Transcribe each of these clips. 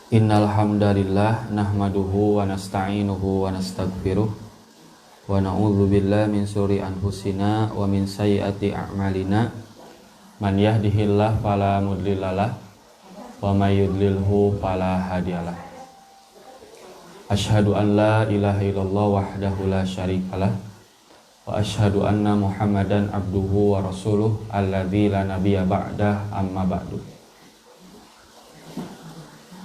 Innal hamdalillah nahmaduhu wa nasta'inuhu wa nastaghfiruh wa na'udzu billahi min syururi anfusina wa min sayyiati a'malina. Man yahdihillahu fala mudhillalah wa may yudlilhu fala hadiyalah. Asyhadu an la ilaha illallah wahdahu la syarikalah wa asyhadu anna Muhammadan abduhu wa rasuluh alladzi la nabiyya ba'dah, amma ba'du.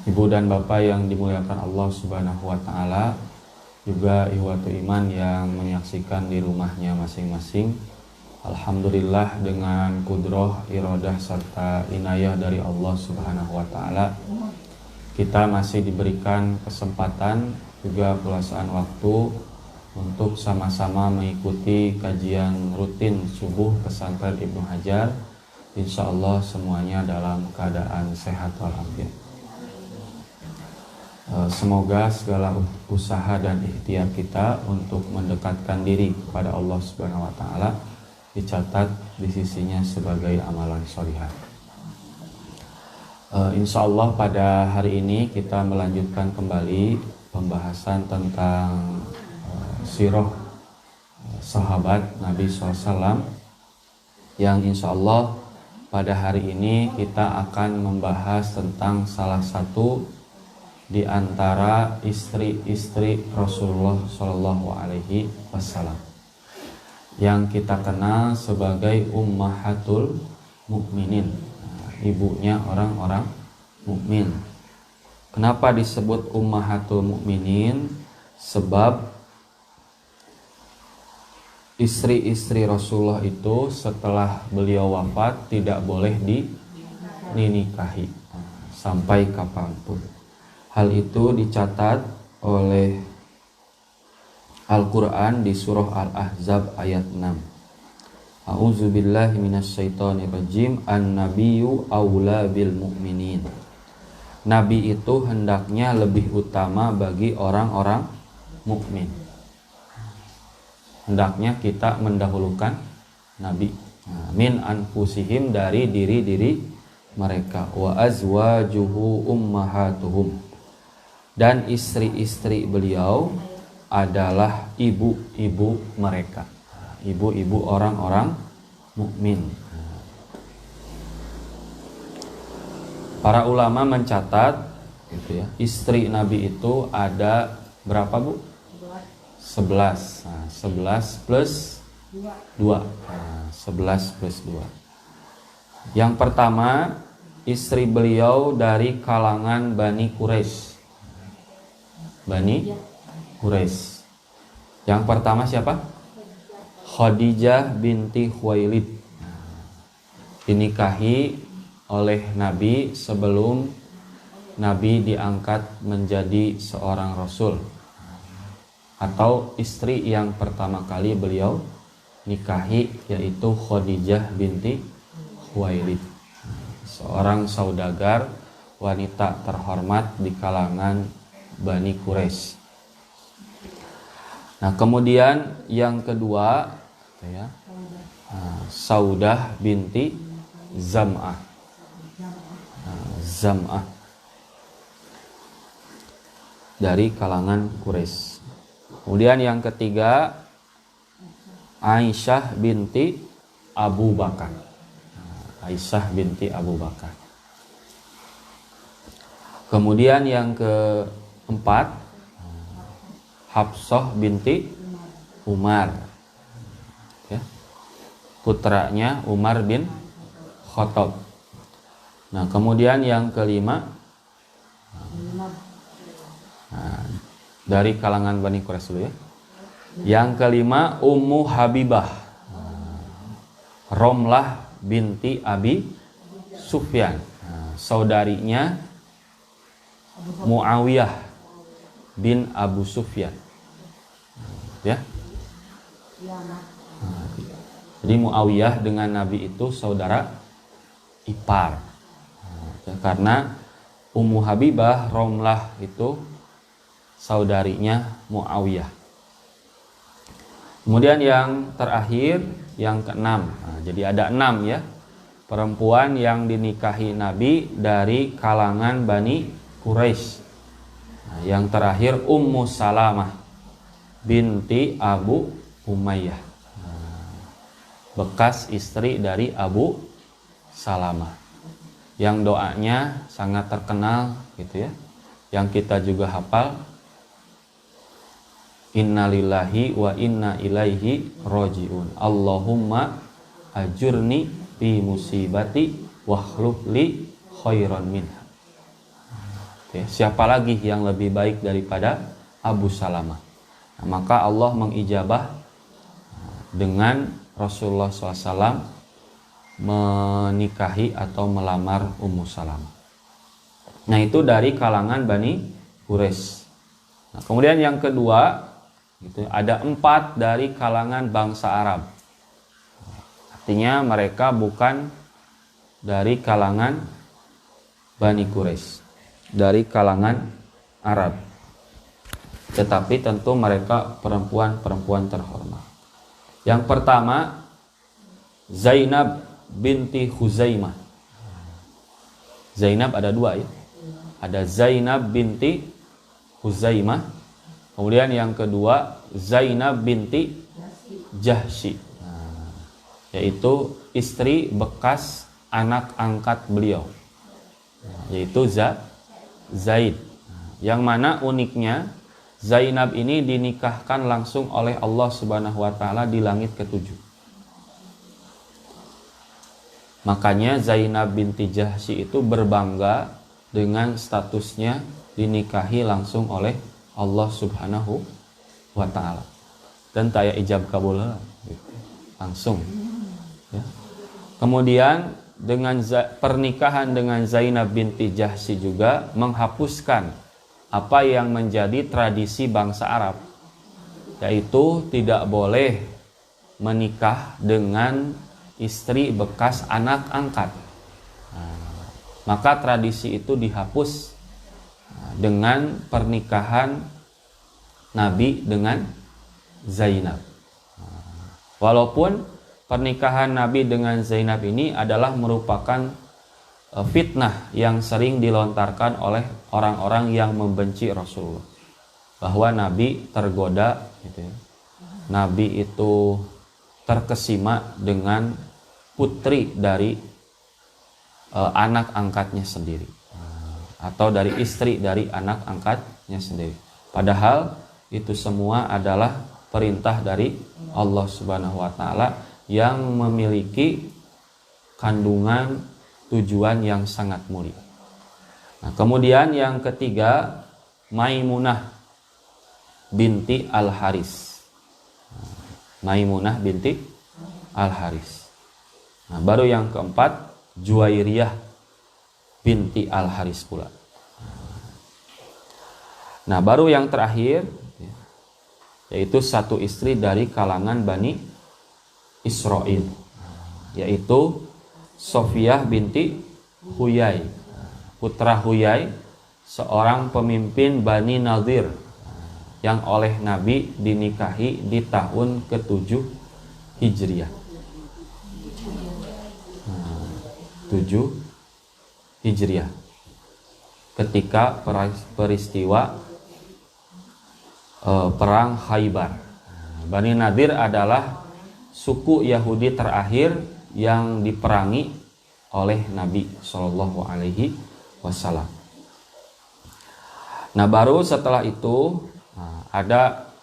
Ibu dan bapak yang dimuliakan Allah Subhanahu wa taala, juga ihwatul iman yang menyaksikan di rumahnya masing-masing. Alhamdulillah dengan kudroh, iradah serta inayah dari Allah Subhanahu wa taala, kita masih diberikan kesempatan juga keluasaan waktu untuk sama-sama mengikuti kajian rutin subuh pesantren Ibnu Hajar. Insya Allah semuanya dalam keadaan sehat walafiat. Semoga segala usaha dan ikhtiar kita untuk mendekatkan diri kepada Allah Subhanahu wa taala dicatat di sisinya sebagai amalan sholihah. Insya Allah pada hari ini kita melanjutkan kembali pembahasan tentang sirah sahabat Nabi SAW, yang insya Allah pada hari ini kita akan membahas tentang salah satu di antara istri-istri Rasulullah Shallallahu Alaihi Wasallam yang kita kenal sebagai Ummahatul Mukminin, ibunya orang-orang mukmin. Kenapa disebut Ummahatul Mukminin? Sebab istri-istri Rasulullah itu setelah beliau wafat tidak boleh dinikahi sampai kapanpun. Hal itu dicatat oleh Al-Quran di surah Al-Ahzab ayat 6. A'udzubillahi minasyaitonirrajim. An-nabiyyu aula bil mu'minin. Nabi itu hendaknya lebih utama bagi orang-orang mukmin. Hendaknya kita mendahulukan Nabi. Min anfusihim, dari diri-diri mereka. Wa azwajuhu ummahatuhum. Dan istri-istri beliau adalah ibu-ibu mereka, ibu-ibu orang-orang mukmin. Para ulama mencatat gitu ya, istri Nabi itu ada berapa, Bu? 11. 11 plus 2. 11 plus 2. Yang pertama, istri beliau dari kalangan Bani Quraisy. Bani Quraisy. Yang pertama siapa? Khadijah binti Khuwailid. Dinikahi oleh Nabi sebelum Nabi diangkat menjadi seorang Rasul, atau istri yang pertama kali beliau nikahi, yaitu Khadijah binti Khuwailid, seorang saudagar, wanita terhormat di kalangan Bani Quraisy. Nah, kemudian yang kedua ya, Saudah binti Zam'ah. Zam'ah dari kalangan Quraisy. Kemudian yang ketiga, Aisyah binti Abu Bakar. Aisyah binti Abu Bakar. Kemudian yang keempat, Hafsah binti Umar, ya, putranya Umar bin Khattab. Nah, kemudian yang kelima, dari kalangan Bani Quraisy dulu ya. Yang kelima, Ummu Habibah, Romlah binti Abi Sufyan, saudarinya Muawiyah bin Abu Sufyan, ya. Jadi Muawiyah dengan Nabi itu saudara ipar, ya, karena Ummu Habibah, Romlah itu saudarinya Muawiyah. Kemudian yang terakhir, yang keenam. Nah, jadi ada 6 ya perempuan yang dinikahi Nabi dari kalangan Bani Quraisy. Nah, yang terakhir Ummu Salamah binti Abu Umayyah, bekas istri dari Abu Salamah, yang doanya sangat terkenal gitu ya, yang kita juga hafal, innalillahi wa inna ilaihi rojiun, Allahumma ajurni fi musibati wakhluf li khairan minha. Siapa lagi yang lebih baik daripada Abu Salamah? Nah, maka Allah mengijabah dengan Rasulullah SAW menikahi atau melamar Ummu Salamah. Nah, itu dari kalangan Bani Quraisy. Nah, kemudian yang kedua, gitu, ada 4 dari kalangan bangsa Arab. Artinya mereka bukan dari kalangan Bani Quraisy, dari kalangan Arab, tetapi tentu mereka perempuan-perempuan terhormat. Yang pertama, Zainab binti Khuzaimah. Zainab ada 2 ya. Ada Zainab binti Khuzaimah. Kemudian yang kedua Zainab binti Jahsy. Yaitu istri bekas anak angkat beliau, yaitu Zaid. Yang mana uniknya Zainab ini dinikahkan langsung oleh Allah Subhanahu wa taala di langit ke-7. Makanya Zainab binti Jahsy itu berbangga dengan statusnya dinikahi langsung oleh Allah Subhanahu wa taala. Dan taya ijab kabul langsung. Ya. Kemudian dengan pernikahan dengan Zainab binti Jahsy juga menghapuskan apa yang menjadi tradisi bangsa Arab, yaitu tidak boleh menikah dengan istri bekas anak angkat. Maka tradisi itu dihapus dengan pernikahan Nabi dengan Zainab. Walaupun pernikahan Nabi dengan Zainab ini adalah merupakan fitnah yang sering dilontarkan oleh orang-orang yang membenci Rasulullah, bahwa Nabi tergoda gitu ya. Nabi itu terkesima dengan putri dari anak angkatnya sendiri, atau dari istri dari anak angkatnya sendiri. Padahal itu semua adalah perintah dari Allah Subhanahu wa taala yang memiliki kandungan tujuan yang sangat mulia. Nah, kemudian yang ketiga Maimunah binti Al-Haris. Maimunah binti Al-Haris. Nah, baru yang keempat Juwairiyah binti Al-Haris pula. Nah, baru yang terakhir yaitu satu istri dari kalangan Bani Israel, yaitu Sofiyah binti Huyai, putra Huyai, seorang pemimpin Bani Nadir yang oleh Nabi dinikahi di tahun ke-7 Hijriah. 7 Hijriah, ketika peristiwa perang Khaybar. Bani Nadir adalah suku Yahudi terakhir yang diperangi oleh Nabi Shallallahu Alaihi Wasallam. Nah, baru setelah itu ada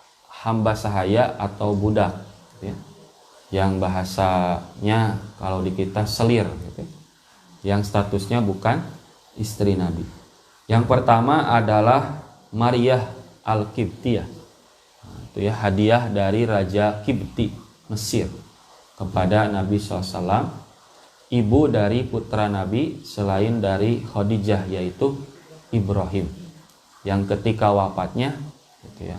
hamba sahaya atau budak, ya, yang bahasanya kalau di kita selir, gitu, yang statusnya bukan istri Nabi. Yang pertama adalah Maryah Al-Qibtiyah, itu ya, hadiah dari Raja Qibti Mesir kepada Nabi SAW, ibu dari putra Nabi selain dari Khadijah, yaitu Ibrahim, yang ketika wafatnya gitu ya,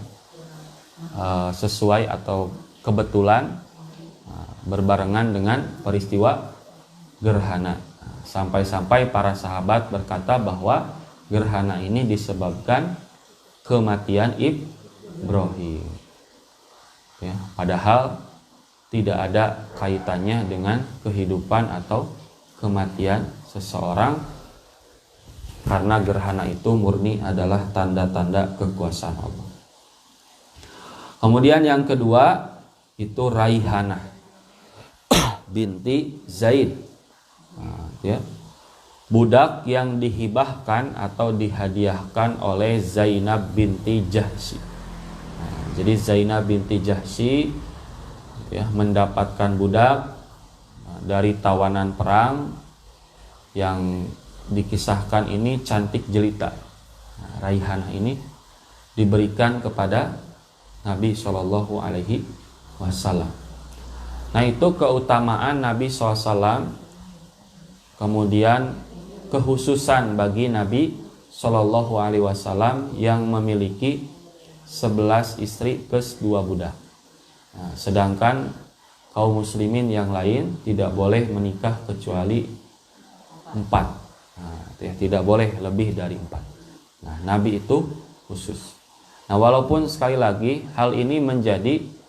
sesuai atau kebetulan berbarengan dengan peristiwa gerhana, sampai-sampai para sahabat berkata bahwa gerhana ini disebabkan kematian Ibrahim ya, padahal tidak ada kaitannya dengan kehidupan atau kematian seseorang karena gerhana itu murni adalah tanda-tanda kekuasaan Allah. Kemudian yang kedua itu Raihanah binti Zaid, ya, budak yang dihibahkan atau dihadiahkan oleh Zainab binti Jahsy. Jadi Zainab binti Jahsy, ya, mendapatkan budak dari tawanan perang yang dikisahkan ini cantik jelita. Raihanah ini diberikan kepada Nabi Shallallahu Alaihi Wasallam. Nah, itu keutamaan Nabi SAW, kemudian kekhususan bagi Nabi Shallallahu Alaihi Wasallam yang memiliki 11 istri plus 2 budak. Nah, sedangkan kaum muslimin yang lain tidak boleh menikah kecuali 4. Nah, tidak boleh lebih dari 4. Nah, Nabi itu khusus. Nah, walaupun sekali lagi hal ini menjadi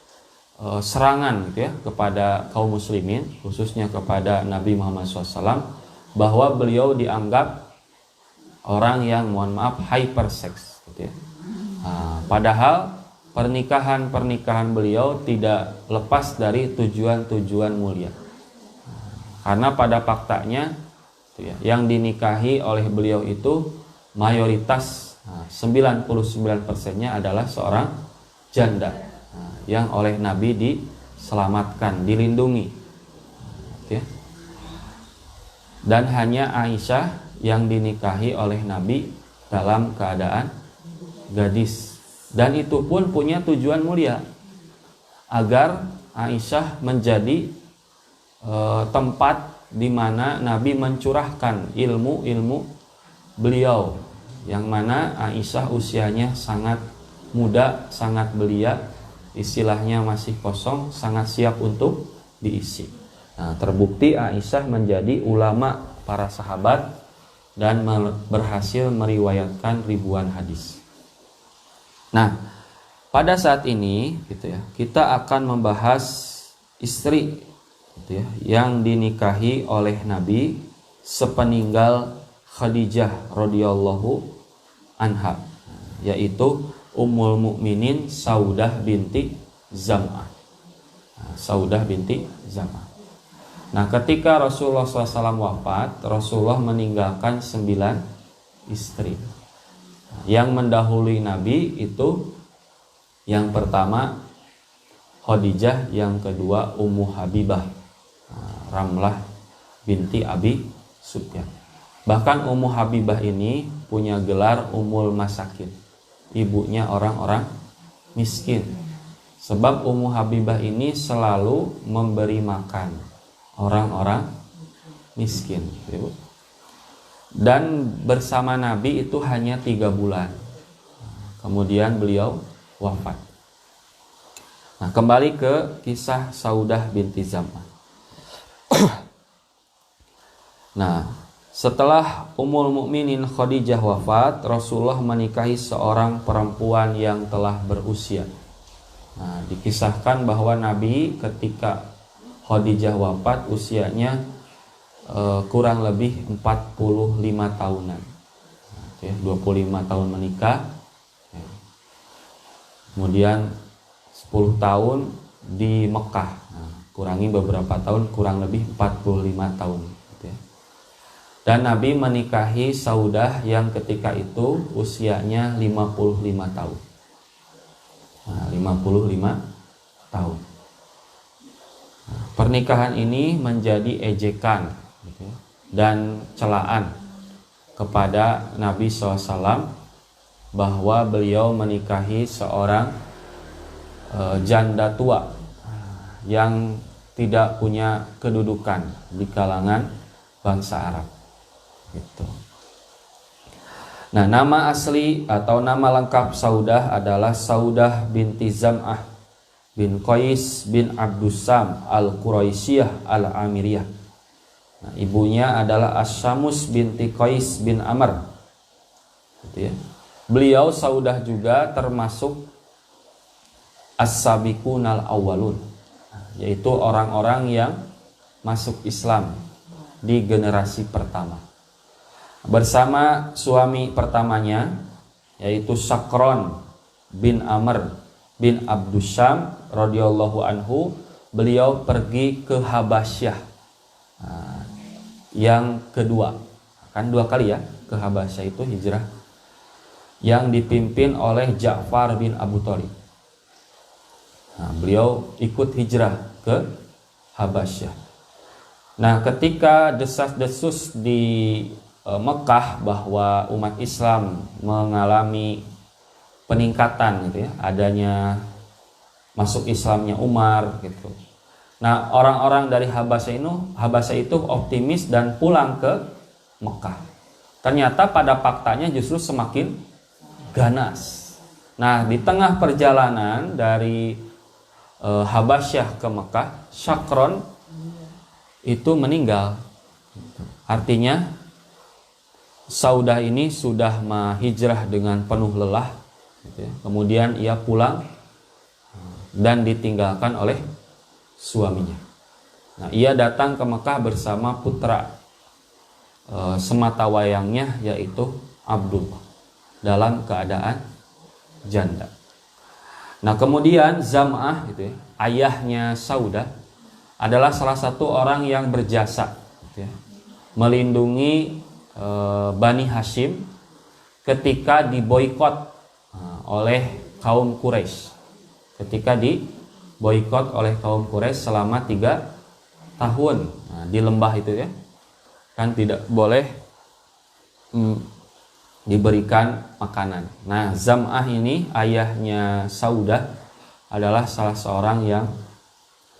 serangan, gitu ya, kepada kaum muslimin, khususnya kepada Nabi Muhammad SAW, bahwa beliau dianggap orang yang, mohon maaf, hypersex, gitu ya. Nah, padahal pernikahan beliau tidak lepas dari tujuan-tujuan mulia. Karena pada faktanya, gitu ya, yang dinikahi oleh beliau itu mayoritas, 99%-nya adalah seorang janda yang oleh Nabi diselamatkan, dilindungi, ya. Dan hanya Aisyah yang dinikahi oleh Nabi dalam keadaan gadis, dan itu pun punya tujuan mulia, agar Aisyah menjadi tempat di mana Nabi mencurahkan ilmu-ilmu beliau, yang mana Aisyah usianya sangat muda, sangat belia, istilahnya masih kosong, sangat siap untuk diisi. Nah, terbukti Aisyah menjadi ulama para sahabat dan berhasil meriwayatkan ribuan hadis. Nah, pada saat ini, gitu ya, kita akan membahas istri, gitu ya, yang dinikahi oleh Nabi sepeninggal Khadijah radhiyallahu anha, yaitu Ummul Mukminin Saudah binti Zam'ah. Saudah binti Zam'ah. Nah, ketika Rasulullah SAW wafat, Rasulullah meninggalkan 9 istri. Yang mendahului Nabi itu yang pertama Khadijah, yang kedua Ummu Habibah, Ramlah binti Abi Sufyan. Bahkan Ummu Habibah ini punya gelar Ummul Masakin, ibunya orang-orang miskin. Sebab Ummu Habibah ini selalu memberi makan orang-orang miskin, dan bersama Nabi itu hanya 3 bulan, kemudian beliau wafat. Nah, kembali ke kisah Saudah binti Zam'ah. Nah, setelah Ummul Mukminin Khadijah wafat, Rasulullah menikahi seorang perempuan yang telah berusia. Nah, dikisahkan bahwa Nabi ketika Khadijah wafat usianya kurang lebih 45 tahunan. 25 tahun menikah, kemudian 10 tahun di Mekah. Nah, kurangi beberapa tahun, kurang lebih 45 tahun. Dan Nabi menikahi Saudah yang ketika itu usianya 55 tahun. Nah, 55 tahun. Nah, pernikahan ini menjadi ejekan dan celaan kepada Nabi SAW bahwa beliau menikahi seorang janda tua yang tidak punya kedudukan di kalangan bangsa Arab. Gitu. Nah, nama asli atau nama lengkap Saudah adalah Saudah binti Zam'ah bin Qais bin Abdussam al-Quraisyah al-Amiriyah. Nah, ibunya adalah Asyamus binti Qais bin Amr. Gitu ya. Beliau Saudah juga termasuk as-sabiqunal awwalun, yaitu orang-orang yang masuk Islam di generasi pertama. bersama suami pertamanya yaitu Sakron bin Amr bin Abdusyam radhiyallahu anhu. Beliau pergi ke Habasyah yang kedua, kan 2 kali ya ke Habasyah itu hijrah, yang dipimpin oleh Ja'far bin Abu Thalib. Beliau ikut hijrah ke Habasyah. Nah, ketika desas-desus di Mekah bahwa umat Islam mengalami peningkatan gitu ya, adanya masuk Islamnya Umar gitu. Nah, orang-orang dari Habasyah itu optimis dan pulang ke Mekah. Ternyata pada faktanya justru semakin ganas. Nah, di tengah perjalanan dari Habasyah ke Mekah, Sakron itu meninggal. Artinya Saudah ini sudah hijrah dengan penuh lelah gitu ya. Kemudian ia pulang dan ditinggalkan oleh suaminya. Nah, ia datang ke Mekah bersama putra sematawayangnya yaitu Abdullah dalam keadaan janda. Nah, kemudian Zam'ah gitu ya, ayahnya Saudah adalah salah satu orang yang berjasa gitu ya, melindungi Bani Hashim ketika diboikot oleh kaum Quraisy. Ketika diboikot oleh kaum Quraisy selama 3 tahun di lembah itu ya, kan tidak boleh diberikan makanan. Nah, Zam'ah ini ayahnya Saudah adalah salah seorang yang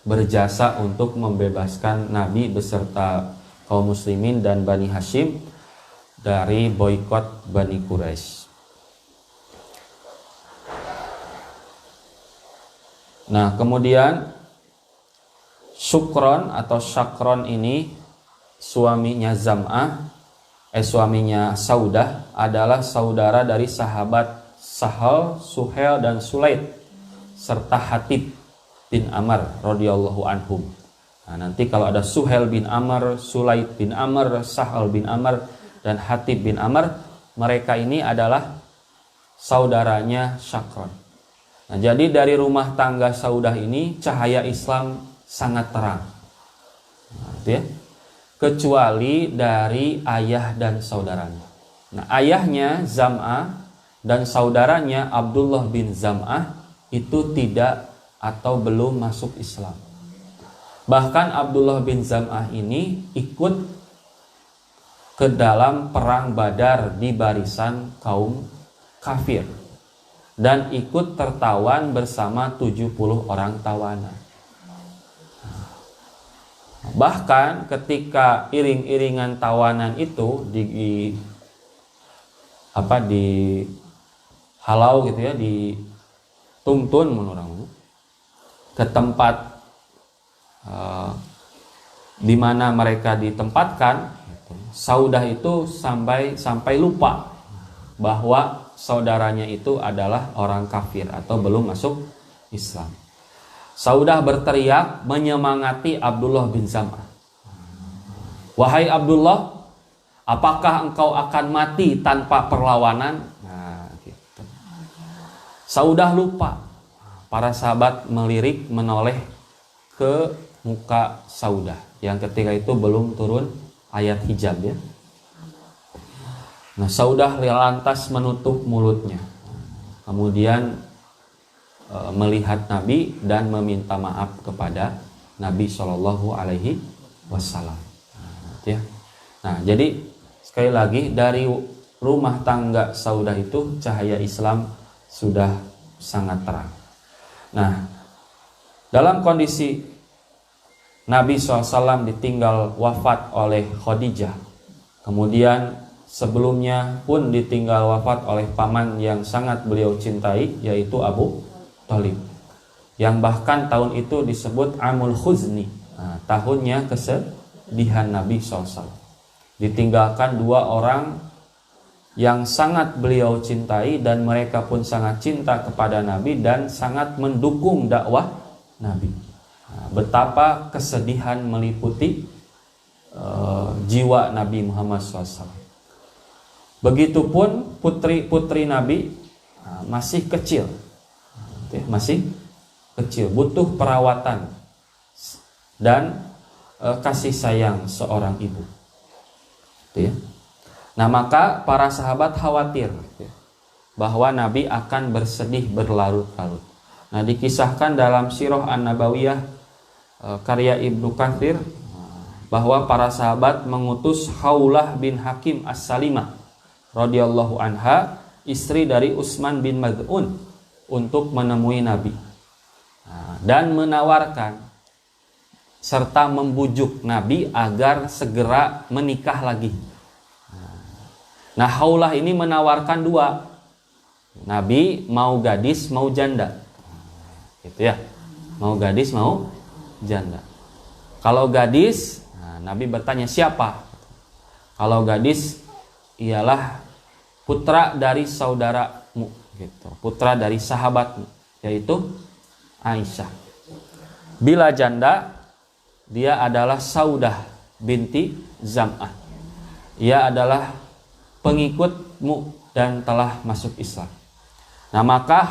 berjasa untuk membebaskan Nabi beserta kaum muslimin dan Bani Hashim dari boikot Bani Quraisy. Nah, kemudian Syukron atau Syakron ini suaminya Zam'ah, suaminya Saudah adalah saudara dari sahabat Sahal, Suhel dan Sulaid serta Hatib bin Amr radhiyallahu anhum. Nah, nanti kalau ada Suhel bin Amr, Sulaid bin Amr, Sahal bin Amr dan Hatib bin Amr, mereka ini adalah saudaranya Syakron. Nah, jadi dari rumah tangga Saudah ini cahaya Islam sangat terang. Nah, itu ya. Kecuali dari ayah dan saudaranya. Nah, ayahnya Zam'ah dan saudaranya Abdullah bin Zam'ah itu tidak atau belum masuk Islam. Bahkan Abdullah bin Zam'ah ini ikut ke dalam perang Badar di barisan kaum kafir dan ikut tertawan bersama 70 orang tawanan. Bahkan ketika iring-iringan tawanan itu halau gitu ya, dituntun menurut ke tempat di mana mereka ditempatkan, Saudah itu sampai lupa bahwa saudaranya itu adalah orang kafir atau belum masuk Islam. Saudah berteriak menyemangati Abdullah bin Zam'ah. Wahai Abdullah, apakah engkau akan mati tanpa perlawanan? Nah, gitu. Saudah lupa. Para sahabat melirik menoleh ke muka Saudah yang ketika itu belum turun ayat hijab ya. Nah, Saudah lantas menutup mulutnya. Kemudian melihat Nabi dan meminta maaf kepada Nabi Shallallahu Alaihi Wasallam. Nah, jadi sekali lagi dari rumah tangga Saudah itu cahaya Islam sudah sangat terang. Nah, dalam kondisi Nabi SAW ditinggal wafat oleh Khadijah, kemudian sebelumnya pun ditinggal wafat oleh paman yang sangat beliau cintai yaitu Abu Thalib, yang bahkan tahun itu disebut Amul Khuzni, tahunnya kesedihan Nabi SAW. Ditinggalkan 2 orang yang sangat beliau cintai dan mereka pun sangat cinta kepada Nabi dan sangat mendukung dakwah Nabi. Betapa kesedihan meliputi jiwa Nabi Muhammad SAW. Begitupun putri-putri Nabi masih kecil, masih kecil, butuh perawatan dan kasih sayang seorang ibu. Nah, maka para sahabat khawatir bahwa Nabi akan bersedih berlarut-larut. Nah, dikisahkan dalam Sirah An-Nabawiyah karya Ibnu Katsir bahwa para sahabat mengutus Khawlah bin Hakim As-Salimah radhiyallahu anha, istri dari Utsman bin Mad'un, untuk menemui Nabi dan menawarkan serta membujuk Nabi agar segera menikah lagi. Nah, Khawlah ini menawarkan dua. Nabi mau gadis, mau janda. Gitu ya. Mau gadis, mau janda. Kalau gadis, Nabi bertanya siapa? Kalau gadis, ialah putra dari saudaramu, gitu. Putra dari sahabatmu, yaitu Aisyah. Bila janda, dia adalah Saudah binti Zam'ah. Ia adalah pengikutmu dan telah masuk Islam. Nah, maka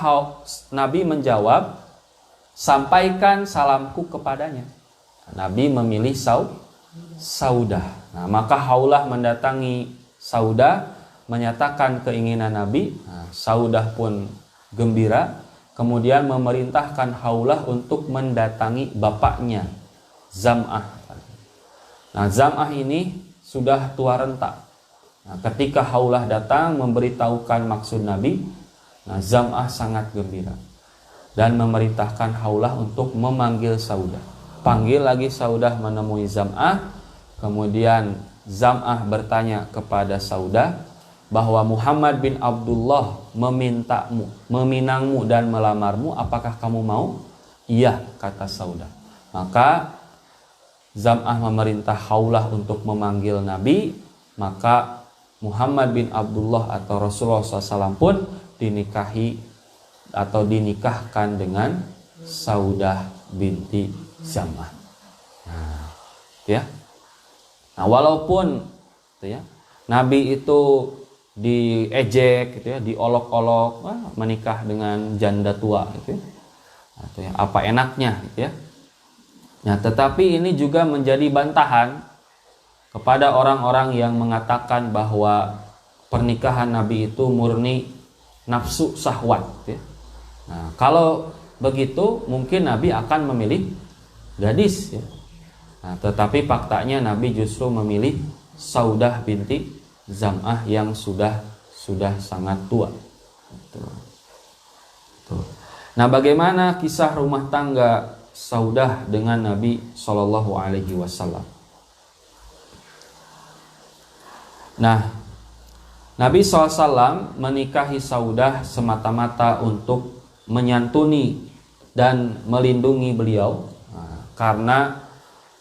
Nabi menjawab, sampaikan salamku kepadanya. Nabi memilih Saudah. Nah, maka Khawlah mendatangi Saudah, menyatakan keinginan Nabi. Nah, Saudah pun gembira, kemudian memerintahkan Khawlah untuk mendatangi bapaknya, Zam'ah. Nah, Zam'ah ini sudah tua renta. Nah, ketika Khawlah datang memberitahukan maksud Nabi, nah, Zam'ah sangat gembira dan memerintahkan Khawlah untuk memanggil Saudah. Panggil lagi Saudah menemui Zam'ah. Kemudian Zam'ah bertanya kepada Saudah bahwa Muhammad bin Abdullah meminangmu dan melamarmu, apakah kamu mau? Iya, kata Saudah. Maka Zam'ah memerintah Khawlah untuk memanggil Nabi. Maka Muhammad bin Abdullah atau Rasulullah SAW pun dinikahi atau dinikahkan dengan Saudah binti Zam'ah. Nah, walaupun Nabi itu diejek, diolok-olok, menikah dengan janda tua, apa enaknya, Nah, tetapi ini juga menjadi bantahan kepada orang-orang yang mengatakan bahwa pernikahan Nabi itu murni nafsu syahwat. Nah, kalau begitu mungkin Nabi akan memilih gadis. Nah, tetapi faktanya Nabi justru memilih Saudah binti Zam'ah yang sudah sangat tua. Nah, bagaimana kisah rumah tangga Saudah dengan Nabi Shallallahu Alaihi Wasallam? Nah, Nabi SAW menikahi Saudah semata-mata untuk menyantuni dan melindungi beliau, karena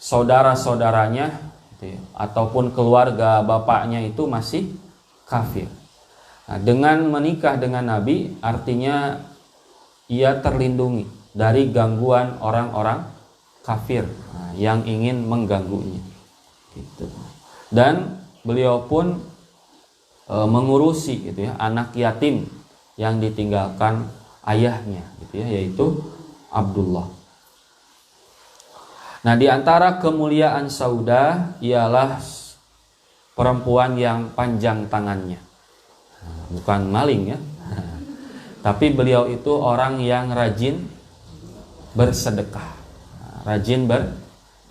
saudara-saudaranya ataupun keluarga bapaknya itu masih kafir. Nah, dengan menikah dengan Nabi artinya ia terlindungi dari gangguan orang-orang kafir yang ingin mengganggunya. Dan beliau pun mengurusi anak yatim yang ditinggalkan ayahnya, yaitu Abdullah. Nah, di antara kemuliaan Saudah ialah perempuan yang panjang tangannya. Bukan maling, tapi beliau itu orang yang rajin bersedekah.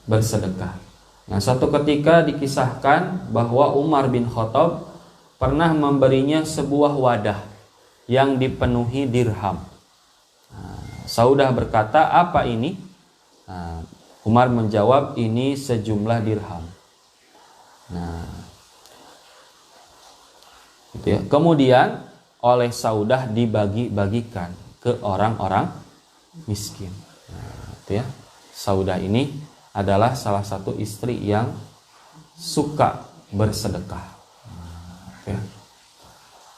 Bersedekah. Nah, suatu ketika dikisahkan bahwa Umar bin Khattab pernah memberinya sebuah wadah yang dipenuhi dirham. Saudah berkata, apa ini? Umar menjawab, ini sejumlah dirham. Nah, kemudian oleh Saudah dibagi-bagikan ke orang-orang miskin. Saudah ini adalah salah satu istri yang suka bersedekah.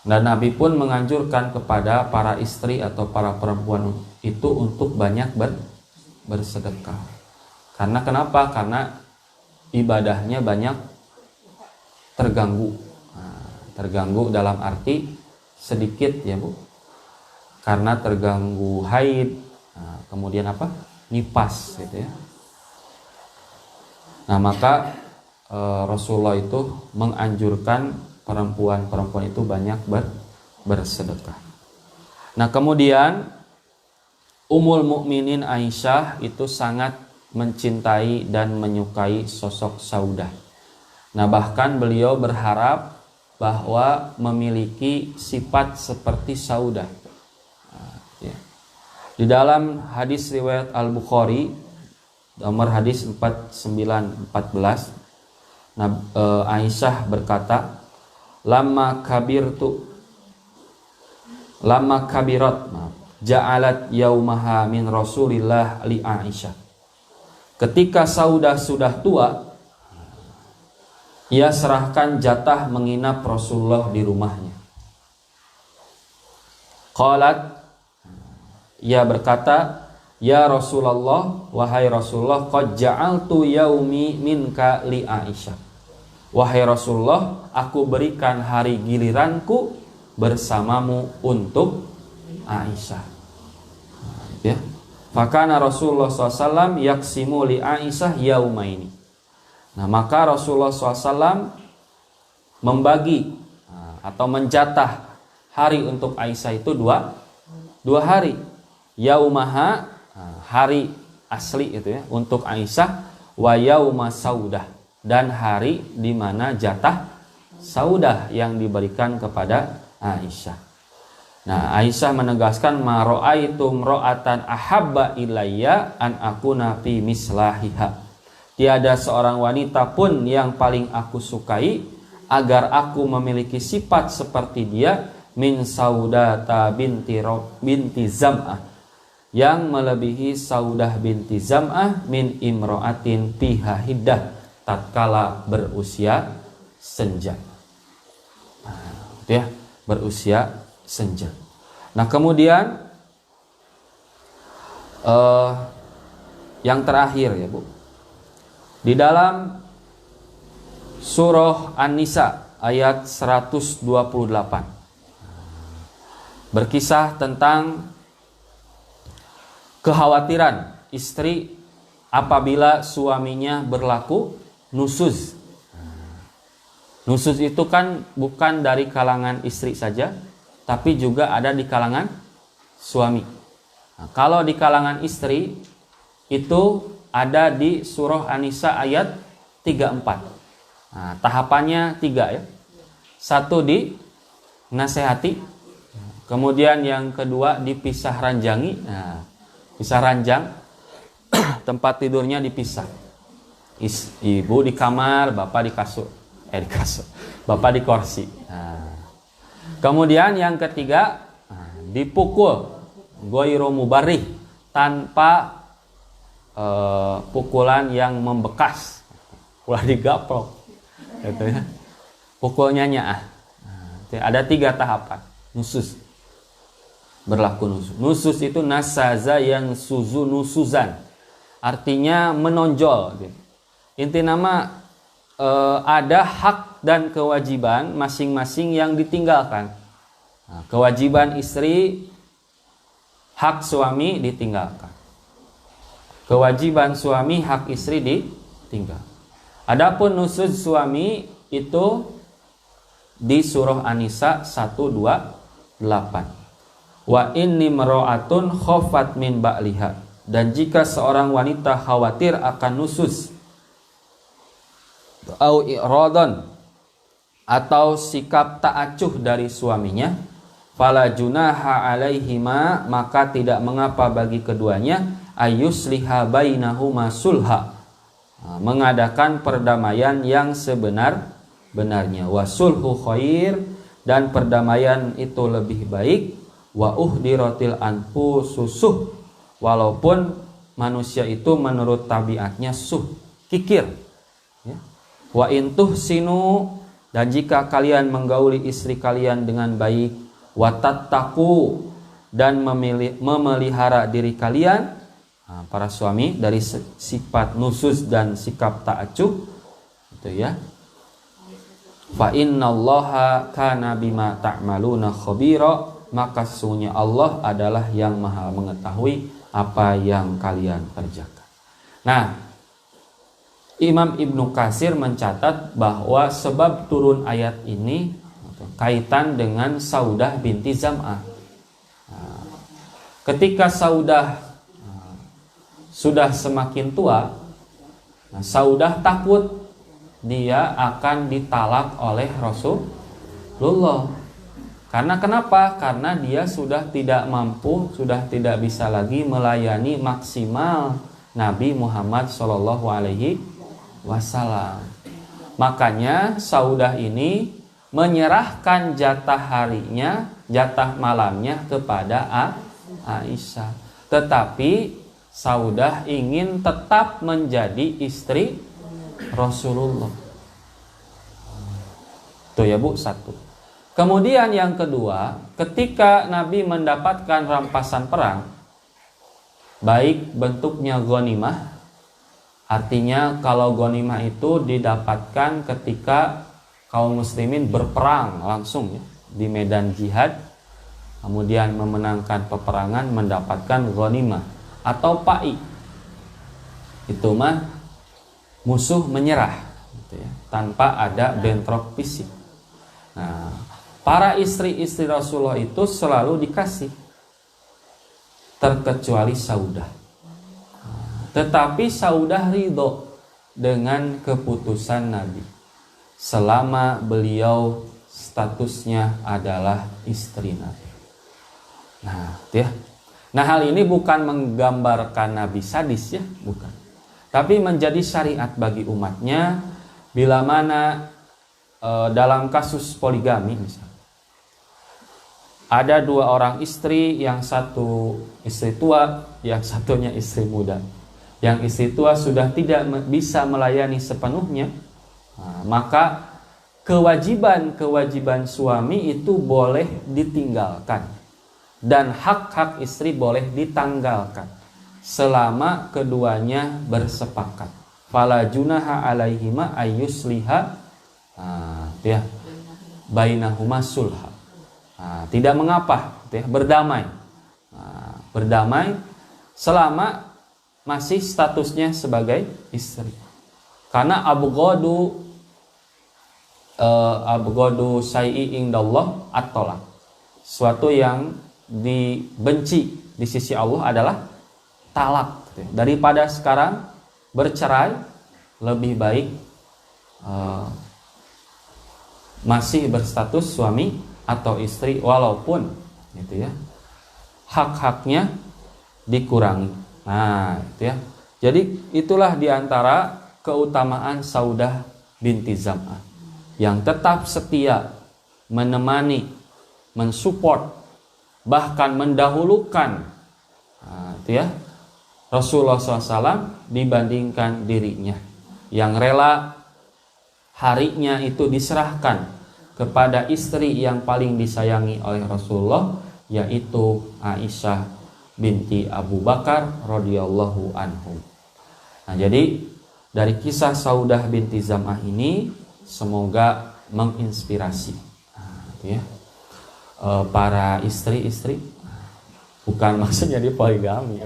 Dan Nabi pun menganjurkan kepada para istri atau para perempuan itu untuk banyak bersedekah. Karena kenapa? Karena ibadahnya banyak terganggu. Terganggu dalam arti sedikit ya Bu, karena terganggu haid, kemudian apa, nipas gitu ya. Nah maka Rasulullah itu menganjurkan perempuan itu banyak bersedekah. Nah kemudian Ummul Mukminin Aisyah itu sangat mencintai dan menyukai sosok Saudah. Nah bahkan beliau berharap bahwa memiliki sifat seperti Saudah. Ya. Di dalam hadis riwayat Al-Bukhari nomor hadis 4914, Aisyah berkata, lama kabirat ja'alat yaumaha min Rasulillah li Aisyah. Ketika Saudah sudah tua, ia serahkan jatah menginap Rasulullah di rumahnya. Qalat, ia berkata, ya Rasulullah, wahai Rasulullah, qad ja'altu yaumi minka li Aisyah. Wahai Rasulullah, aku berikan hari giliranku bersamamu untuk Aisyah. Ya. Fakana Rasulullah SAW yaksimu li Aisyah yaumaini. Nah maka Rasulullah SAW membagi atau menjatah hari untuk Aisyah itu dua hari. Yaumaha, hari asli itu ya untuk Aisyah, wa yauma Saudah, dan hari di mana jatah Saudah yang diberikan kepada Aisyah. Nah, Aisyah menegaskan ma ra'aitu imra'atan ahabba ilayya an akuna fi mislahiha. Tiada seorang wanita pun yang paling aku sukai agar aku memiliki sifat seperti dia, min Saudata binti Zam'ah, yang melebihi Saudah binti Zam'ah, min imra'atin fiha hiddah, tatkala berusia senja. Nah, itu ya, berusia senja. Nah kemudian yang terakhir ya Bu, di dalam surah An-Nisa ayat 128 berkisah tentang kekhawatiran istri apabila suaminya berlaku nusuz. Nusuz itu kan bukan dari kalangan istri saja, tapi juga ada di kalangan suami. Nah, kalau di kalangan istri itu ada di surah An-Nisa ayat 34. Nah, tahapannya 3 ya. 1 di nasihati, kemudian yang kedua dipisah ranjangi. Nah, pisah ranjang, tempat tidurnya dipisah. Ibu di kamar, bapak di kasur. Bapak di kursi. Nah, kemudian yang ketiga, dipukul ghairu mubarrih, tanpa pukulan yang membekas, ulah digaplok gitu ya. Pukulnya nyaah. Ada 3 tahapan nusus, berlaku nusus. Nusus itu nasaza yang suzu nusuzan, artinya menonjol gitu. Inti nama ada hak dan kewajiban masing-masing yang ditinggalkan. Nah, kewajiban istri, hak suami ditinggalkan. Kewajiban suami, hak istri ditinggal. Adapun nusuz suami itu di surah An-Nisa 128. Wa inni mar'atun khafat min ba'liha. Dan jika seorang wanita khawatir akan nusuz au i'radon, atau sikap tak acuh dari suaminya, fala junaha alaihima, maka tidak mengapa bagi keduanya, ayusliha bainahuma sulha, mengadakan perdamaian yang sebenar-benarnya. Wa sulhu khair, dan perdamaian itu lebih baik. Wa uhdiratil anfususuh, walaupun manusia itu menurut tabiatnya kikir ya. Wa intuh sinu, dan jika kalian menggauli istri kalian dengan baik, wa tattaqu, dan memelihara diri kalian, para suami, dari sifat nusus dan sikap tak acuh itu ya. Fa innallaha kana bima ta'maluna khabira, maka sesungguhnya Allah adalah yang maha mengetahui apa yang kalian kerjakan. Nah, Imam Ibnu Katsir mencatat bahwa sebab turun ayat ini kaitan dengan Saudah binti Zam'ah. Ketika Saudah sudah semakin tua, Saudah takut dia akan ditalak oleh Rasulullah. Karena kenapa? Karena dia sudah tidak mampu, sudah tidak bisa lagi melayani maksimal Nabi Muhammad Shallallahu Alaihi Wasallam. Makanya Saudah ini menyerahkan jatah harinya, jatah malamnya kepada Aisyah. Tetapi Saudah ingin tetap menjadi istri Rasulullah. Tuh ya Bu, satu. Kemudian yang kedua, ketika Nabi mendapatkan rampasan perang, baik bentuknya ghanimah, artinya kalau ghanimah itu didapatkan ketika kaum muslimin berperang langsung ya, di medan jihad, kemudian memenangkan peperangan mendapatkan ghanimah atau pai. Itu mah musuh menyerah gitu ya, tanpa ada bentrok fisik. Nah, para istri-istri Rasulullah itu selalu dikasih, terkecuali Saudah. Tetapi Saudah ridho dengan keputusan Nabi selama beliau statusnya adalah istri Nabi. Nah, ya. Nah, hal ini bukan menggambarkan Nabi sadis ya, bukan. Tapi menjadi syariat bagi umatnya bila mana dalam kasus poligami misalnya ada dua orang istri, yang satu istri tua, yang satunya istri muda. Yang istri tua sudah tidak bisa melayani sepenuhnya, maka kewajiban suami itu boleh ditinggalkan dan hak-hak istri boleh ditanggalkan selama keduanya bersepakat. Fala junaha alaihima ayyusliha ya bainahuma sulha. Tidak mengapa ya, berdamai. Berdamai selama masih statusnya sebagai istri. Karena abghadu syai'i indallah at-talaq. Suatu yang dibenci di sisi Allah adalah talak. Daripada sekarang bercerai, lebih baik masih berstatus suami atau istri walaupun gitu ya, hak-haknya dikurangi. Nah, itu ya. Jadi itulah diantara keutamaan Saudah binti Zam'ah yang tetap setia menemani, mensupport, bahkan mendahulukan itu ya, Rasulullah SAW dibandingkan dirinya, yang rela harinya itu diserahkan kepada istri yang paling disayangi oleh Rasulullah, yaitu Aisyah binti Abu Bakar radhiyallahu anhu. Nah, jadi dari kisah Saudah binti Zam'ah ini semoga menginspirasi ya, para istri-istri, bukan maksudnya di poligami,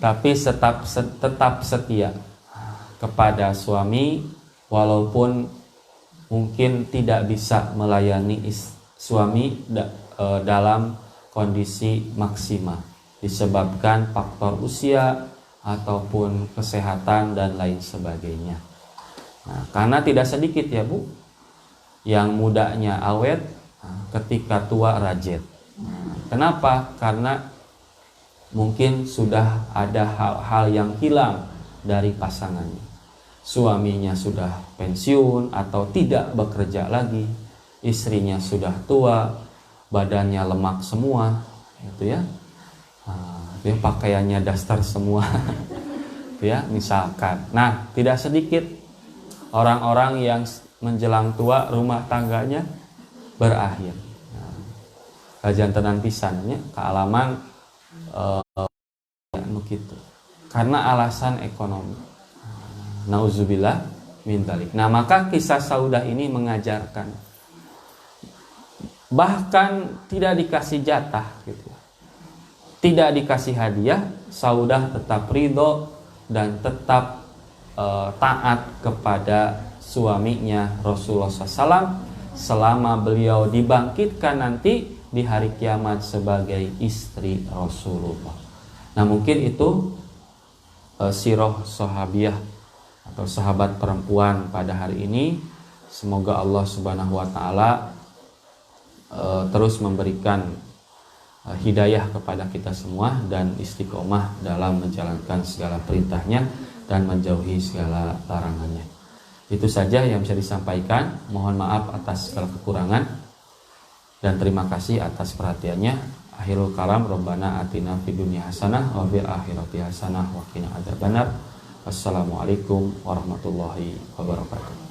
tapi tetap setia kepada suami walaupun mungkin tidak bisa melayani suami dalam kondisi maksimal disebabkan faktor usia ataupun kesehatan dan lain sebagainya. Nah, karena tidak sedikit ya Bu, yang mudanya awet, ketika tua rajet. Kenapa? Karena mungkin sudah ada hal-hal yang hilang dari pasangannya. Suaminya sudah pensiun atau tidak bekerja lagi, istrinya sudah tua, badannya lemak semua, gitu ya. Dia pakaiannya daster semua, gitu ya, misalkan. Nah, tidak sedikit orang-orang yang menjelang tua rumah tangganya berakhir. Kajantenan pisannya kealaman begitu karena alasan ekonomi. Nauzubillah min dzalik. Nah, maka kisah Saudah ini mengajarkan bahkan tidak dikasih jatah gitu. Tidak dikasih hadiah, Saudah tetap ridho dan tetap taat kepada suaminya Rasulullah SAW selama beliau dibangkitkan nanti di hari kiamat sebagai istri Rasulullah. Nah, mungkin itu sirah sahabiah atau sahabat perempuan pada hari ini. Semoga Allah Subhanahu wa taala terus memberikan hidayah kepada kita semua dan istiqomah dalam menjalankan segala perintahnya dan menjauhi segala larangannya. Itu saja yang bisa disampaikan. Mohon maaf atas segala kekurangan dan terima kasih atas perhatiannya. Akhirul kalam, Rabbana atina fid dunya hasanah wa fil akhirati hasanah wa qina adzabannar. Wassalamualaikum warahmatullahi wabarakatuh.